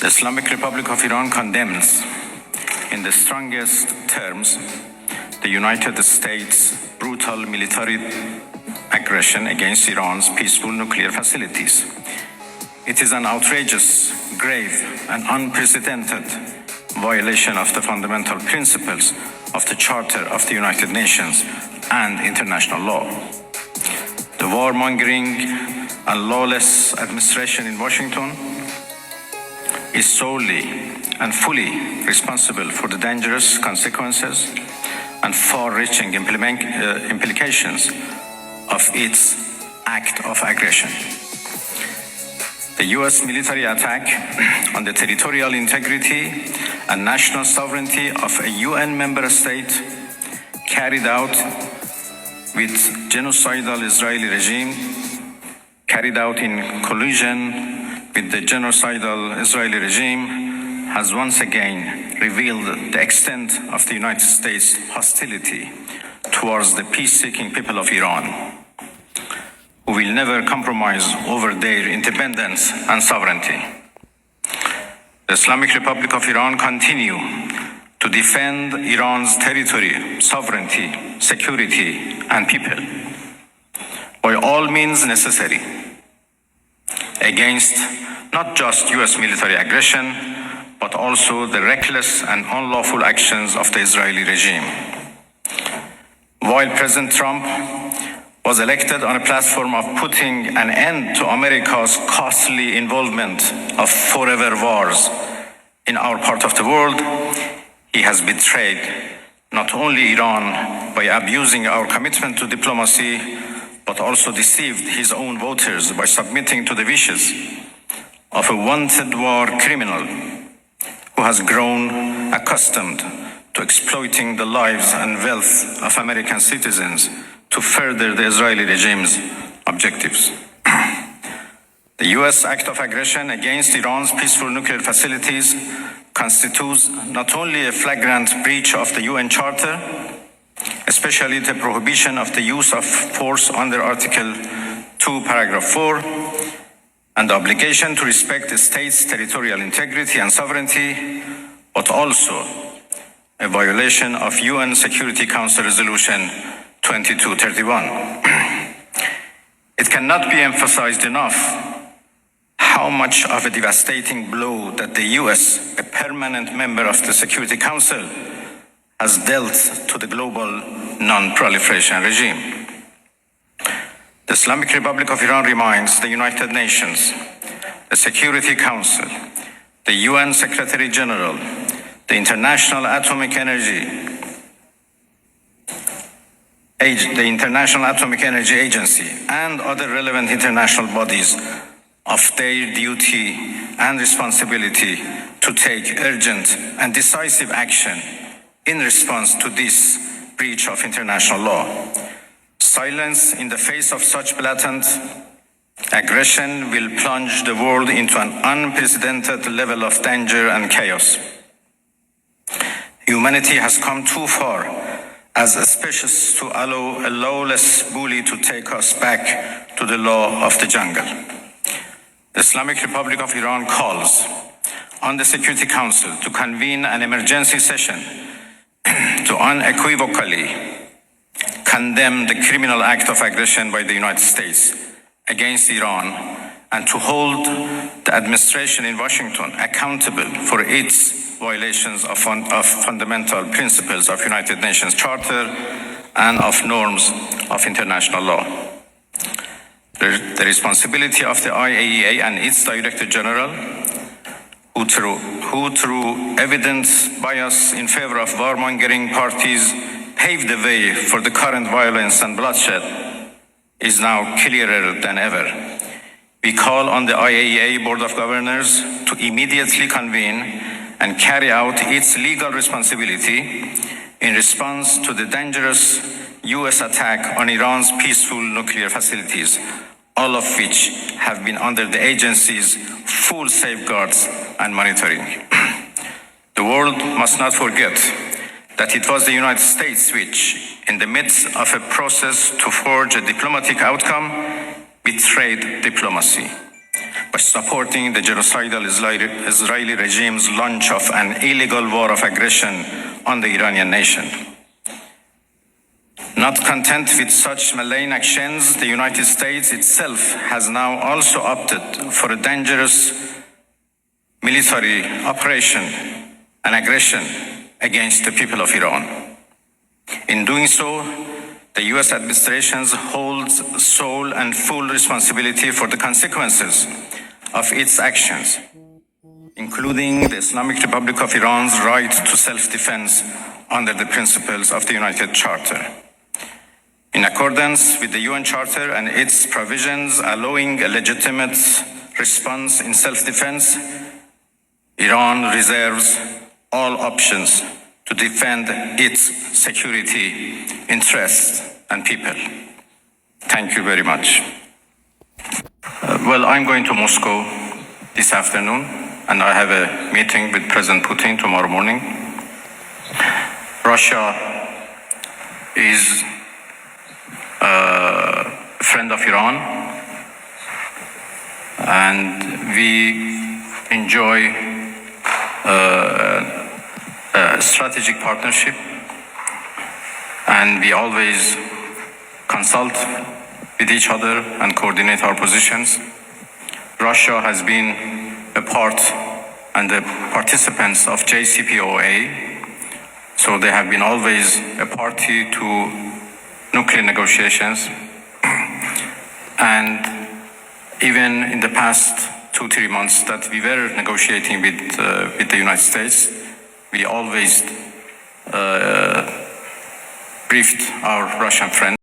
The Islamic Republic of Iran condemns, in the strongest terms, the United States' brutal military aggression against Iran's peaceful nuclear facilities. It is an outrageous, grave, and unprecedented violation of the fundamental principles of the Charter of the United Nations and international law. The warmongering and lawless administration in Washington is solely and fully responsible for the dangerous consequences and far-reaching implications of its act of aggression. The U.S. military attack on the territorial integrity and national sovereignty of a UN member state carried out with genocidal Israeli regime, carried out in collusion with the genocidal Israeli regime, has once again revealed the extent of the United States' hostility towards the peace-seeking people of Iran, who will never compromise over their independence and sovereignty. The Islamic Republic of Iran continue to defend Iran's territory, sovereignty, security, and people by all means necessary against not just U.S. military aggression, but also the reckless and unlawful actions of the Israeli regime. While President Trump was elected on a platform of putting an end to America's costly involvement of forever wars in our part of the world, he has betrayed not only Iran by abusing our commitment to diplomacy, but also deceived his own voters by submitting to the wishes of a wanted war criminal who has grown accustomed to exploiting the lives and wealth of American citizens to further the Israeli regime's objectives. The U.S. act of aggression against Iran's peaceful nuclear facilities constitutes not only a flagrant breach of the UN Charter, especially the prohibition of the use of force under Article 2, Paragraph 4, and the obligation to respect the state's territorial integrity and sovereignty, but also a violation of UN Security Council Resolution 2231. It cannot be emphasized enough how much of a devastating blow that the US, a permanent member of the Security Council, has dealt to the global non-proliferation regime. The Islamic Republic of Iran reminds the United Nations, the Security Council, the UN Secretary General, the International Atomic Energy Agency, and other relevant international bodies of their duty and responsibility to take urgent and decisive action in response to this breach of international law. Silence in the face of such blatant aggression will plunge the world into an unprecedented level of danger and chaos. Humanity has come too far as a species to allow a lawless bully to take us back to the law of the jungle. The Islamic Republic of Iran calls on the Security Council to convene an emergency session to unequivocally condemn the criminal act of aggression by the United States against Iran and to hold the administration in Washington accountable for its violations of fundamental principles of United Nations Charter and of norms of international law. The responsibility of the IAEA and its Director General, who through evident bias in favor of warmongering parties paved the way for the current violence and bloodshed, is now clearer than ever. We call on the IAEA Board of Governors to immediately convene and carry out its legal responsibility in response to the dangerous U.S. attack on Iran's peaceful nuclear facilities, all of which have been under the agency's full safeguards and monitoring. The world must not forget that it was the United States which, in the midst of a process to forge a diplomatic outcome, betrayed diplomacy, by supporting the genocidal Israeli regime's launch of an illegal war of aggression on the Iranian nation. Not content with such malign actions, the United States itself has now also opted for a dangerous military operation and aggression against the people of Iran. In doing so, the US administration holds sole and full responsibility for the consequences of its actions, including the Islamic Republic of Iran's right to self-defense under the principles of the United Charter. In accordance with the UN Charter and its provisions allowing a legitimate response in self-defense, Iran reserves all options to defend its security, interests, and people. Thank you very much. I'm going to Moscow this afternoon, and I have a meeting with President Putin tomorrow morning. Russia is a friend of Iran, and we enjoy a strategic partnership, and we always consult with each other and coordinate our positions. Russia has been a part and the participants of JCPOA, so they have been always a party to nuclear negotiations. And even in the past 2-3 months that we were negotiating with the United States, we always briefed our Russian friends